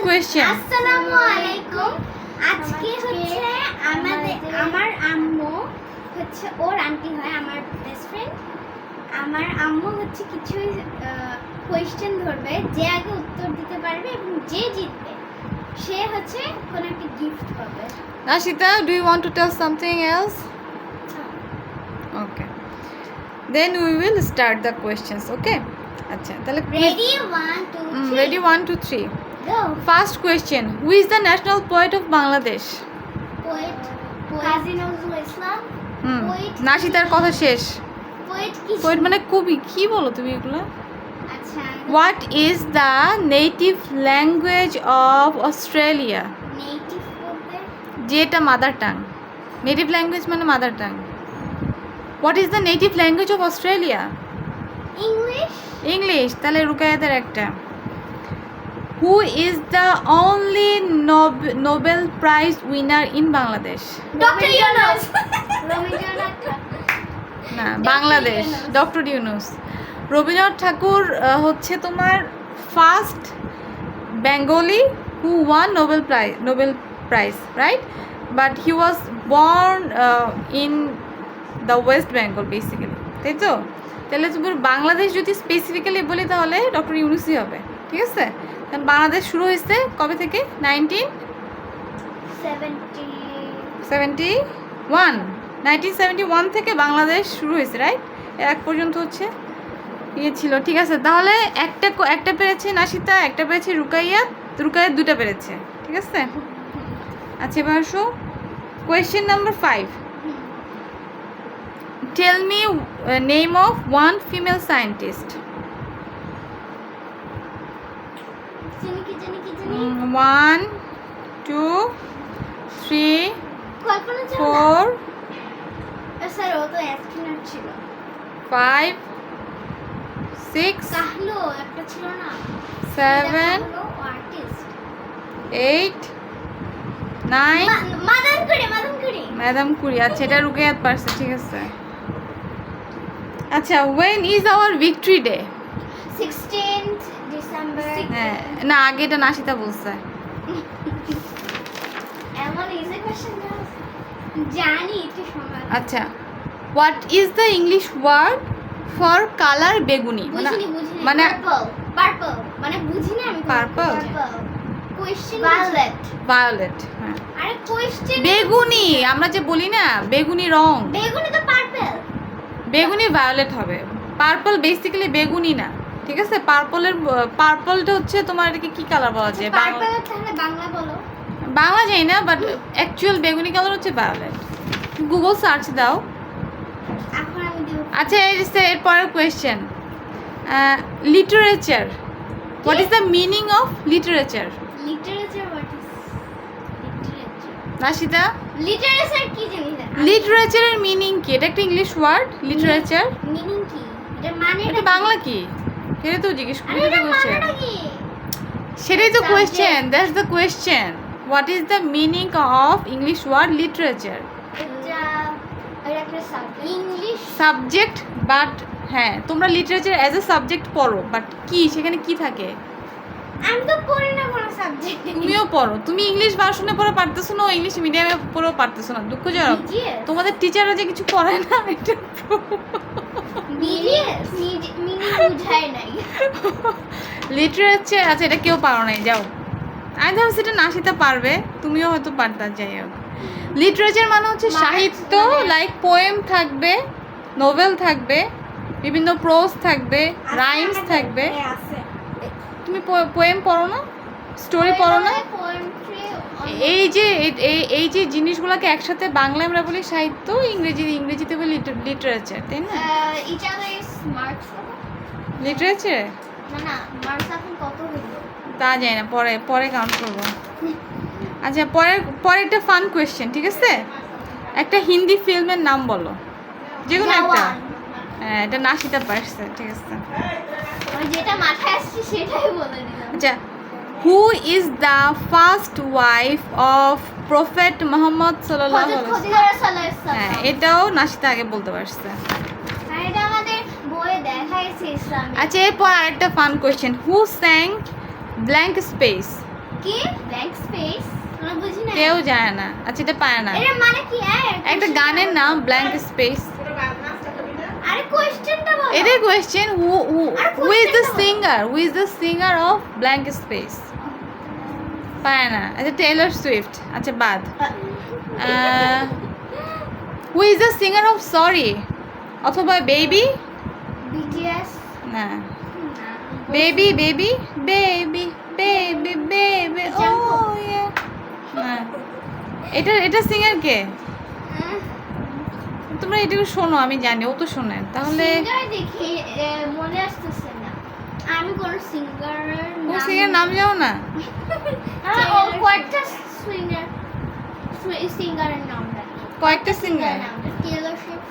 question. আসসালামু আলাইকুম। আজকে হচ্ছে আমার আম্মু হচ্ছে ওর আন্টি হয়, আমার বেস্ট ফ্রেন্ড। আমার আম্মু হচ্ছে কিছু কোয়েশ্চেন ধরবে, যে আগে উত্তর দিতে পারবে এবং যে জিতবে সে হচ্ছে কোনো একটা গিফট পাবে। Nashita, do you want to tell something else? Okay. Then we will start the questions, okay? আচ্ছা তাহলে ready 1 2 3 ready 1 2 3. Go. First question, who is the national poet of Bangladesh? Poet Kazi Nazrul Islam. Poet নাশিতার কথা শেষ। Poet কি? Poet মানে কবি, কি বলো তুমি এগুলো? আচ্ছা, What is the native language of Australia? Native বলতে যেটা মাদার টাং। নেটিভ ল্যাঙ্গুয়েজ মানে mother tongue. What is the native language of Australia? English. English. তাহলে রুকায়াতের একটা। Who is the only Nobel Prize winner in Bangladesh? Doctor Yunus. Rabindranath না, Bangladesh. Doctor Yunus. Rabindranath ঠাকুর হচ্ছে তোমার first Bengali who won Nobel Prize, right? But he was born in the West Bengal basically. তাই তো? তাহলে তুমি বাংলাদেশ যদি স্পেসিফিক্যালি বলি তাহলে ডক্টর ইউনুসই হবে, ঠিক আছে? কারণ বাংলাদেশ শুরু হয়েছে কবে থেকে? 1971 থেকে বাংলাদেশ শুরু হয়েছে, রাইট? এক পর্যন্ত হচ্ছে ইয়ে ছিল, ঠিক আছে? তাহলে একটা পেরেছে নাশিতা, একটা পেরেছে রুকাইয়া দুটা পেরেছে, ঠিক আছে? আচ্ছা এবার আসো question number 5. Tell me name of one female scientist. জানি 1 2 3 কল্পনা 4 স্যার ও তো অ্যাস্ট্রোনট ছিল। 5 6 কাহলো একটা ছিল না? 7 artist 8 9 madam Curie. Madam Curie. আচ্ছা এটা রুকায়াত পারছে, ঠিক আছে? আচ্ছা when is our victory day? 16th December. হ্যাঁ না, আগে এটা নাশিতা বলছে। এমন ইজি কোশ্চেন জানি একটু সময়। আচ্ছা what is the English word for color বেগুনি? বুঝিনি মানে পার্পল মানে বুঝি না আমি। Purple? Question violet. ভায়োলেট। হ্যাঁ আরে কোশ্চেন বেগুনি, আমরা যে বলি না বেগুনি রং, বেগুনি তো পার্পল। বেগুনি ভায়োলেট হবে। পার্পল বেসিক্যালি বেগুনি না, ঠিক আছে? পার্পলটা হচ্ছে তোমার এটাকে কি কালার বলা যায়? পার্পল তাহলে বাংলা বলো। বাংলা যাই না, বাট অ্যাকচুয়াল বেগুনি কালার হচ্ছে ভায়োলেট। গুগল সার্চ দাও। এখন আমি দেব। আচ্ছা এর পরের question, literature. What is the meaning of literature? Literature what is literature? Nashita literature কি জানি না। লিটারেচারের মিনিং কি? এটা একটা ইংলিশ ওয়ার্ড, লিটারেচার। মিনিং কি? এটা মানে এটা বাংলা কি? সেটাই তো জিজ্ঞেস আরে করতে এটা কোয়েশ্চেন। মানেটা কি? সেটাই তো question, that's the question. What is the meaning of English word literature? এটা একটা সাবজেক্ট ইংলিশ সাবজেক্ট, বাট হ্যাঁ তোমরা লিটারেচার অ্যাজ এ সাবজেক্ট পড়ো, বাট কি সেখানে কি থাকে? আমি তো পড়ি না কোনো সাবজেক্ট। তুমিও পড়ো, তুমি ইংলিশ ভার্সনে পড়ে পারতেছো না, ইংলিশ মিডিয়ামে পড়েও পারতেছো না, দুঃখজনক। তোমাদের টিচাররা যে কিছু পড়ায় না এটা বিডিএস মিনিং বুঝায় নাই। লিটারেচার। আচ্ছা এটা কেউ পারো নাই, যাও। আমি ভাবছি এটা নাশিতা পারবে, তুমিও হয়তো পারতা। যাই হোক, লিটারেচার মানে হচ্ছে সাহিত্য, লাইক পোয়েম থাকবে, নোভেল থাকবে, বিভিন্ন প্রোজ থাকবে, রাইমস থাকবে। তুমি পোয়েম পড়ো না, স্টোরি পড়ো না? এই যে জিনিসগুলোকে একসাথে বাংলায় আমরা বলি সাহিত্য, ইংরেজিতে বলি লিটারেচার, তাই না? Each other is marks. Literature না মার্কস এখন কত হলো তা যায় না, পরে কাউন্ট করবো। আচ্ছা পরে একটা ফান কোয়েশ্চেন, ঠিক আছে? একটা হিন্দি ফিল্মের নাম বলো, যে কোনো একটা। হ্যাঁ এটা নাশিতা পারছে, ঠিক আছে? যেটা মাথায় আসছে সেটাই বলে দিলাম। আচ্ছা হু is the first wife of prophet Muhammad সাল্লাল্লাহু আলাইহি ওয়াসাল্লাম? হ্যাঁ এটাও নাশিতা আগে বলতে পারছে। এটা আমাদের বইয়ে দেখাইছে ইসলামে। আচ্ছা এরপর আরেকটা ফান কোয়েশ্চেন, হু স্যাং ব্ল্যাঙ্ক স্পেস? কি ব্ল্যাঙ্ক স্পেস আমরা বুঝি না কেউ জানে না। আচ্ছা এটা পারে না। এর মানে কি একটা গানের নাম ব্ল্যাঙ্ক স্পেস। আরে কোশ্চেনটা বলো এটা question who is the singer, who is the singer of blank space? পারে না। আচ্ছা টেইলর সুইফট। আচ্ছা বাদ। Who is the singer of sorry অথবা বেবি? বিটিএস না। Baby baby baby baby baby oh yeah. না। এটা সিঙ্গার কে? তোমরা এটুকু শোনো, আমি জানি ও তো শোনেন। তাহলে সিঙ্গার দেখি মনে আসতেছে না। আমি কোন সিঙ্গারের ও সিঙ্গার নাম জানো না? ও কয়েকটা সিঙ্গার সিঙ্গারের নাম জানি। কয়েকটা singer. Taylor Swift,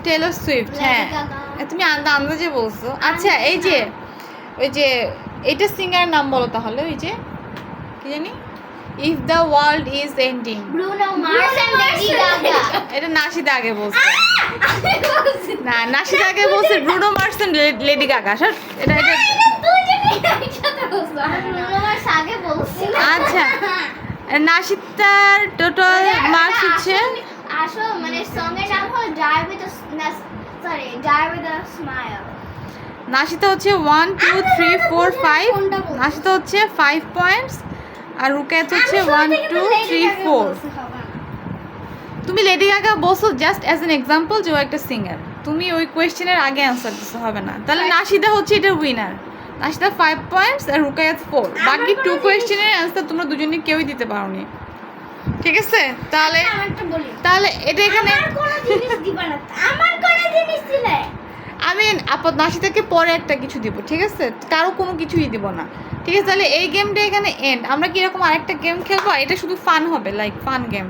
Taylor Swift, হ্যাঁ। Lady Gaga. তুমি আন্দাজে বলছো। আচ্ছা এই যে ওই যে এটা সিঙ্গার নাম বলো তাহলে, ওই যে কি জানি, if the world is ending. Bruno Mars and Lady Gaga. এটা নাশিদা আগে বলছে। না নাশিদা আগে বলছে Bruno Mars and Lady Gaga. Sir এটা এটা ব্রুনো মার্স আগে বলছি। আচ্ছা নাশিদার টোটাল মার্কস হচ্ছে আসো মানে সং এর নাম হলো die with sorry die with a smile. Nashita হচ্ছে 1 2 3 4 5, নাশিতা হচ্ছে 5 পয়েন্টস আর রুকায়াত হচ্ছে 1 2 3 4। তুমি লেডি গাগা বলছো জাস্ট অ্যাজ এন এক্সাম্পল যে ও একটা সিঙ্গার। তুমি ওই কোয়েশ্চেনের আগে অ্যান্সার দিতে হবে না। তাহলে নাশিদা হচ্ছে এটা উইনার। নাশিদা 5 পয়েন্টস আর রুকায়াত 4। বাকি 2 কোয়েশ্চেনের অ্যান্সার তোমরা দুজনে কেউই দিতে পারোনি। ঠিক আছে তাহলে আমারটা বলি। তাহলে এটা এখানে আমার কোন জিনিস দিবা না। আমার কোন জিনিস দিলে আমি আপাতত নাশিদাকে পরে একটা কিছু দিব, ঠিক আছে? কারো কোনো কিছুই দিব না, ঠিক আছে? তাহলে এই গেমটা এখানে এন্ড। আমরা কি এরকম আরেকটা গেম খেলবো? এটা শুধু ফান হবে, like fun game.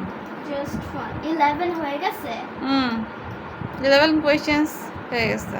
Just fun. 11 হয়ে গেছে। 11 কোয়েশ্চেন্স হয়ে গেছে।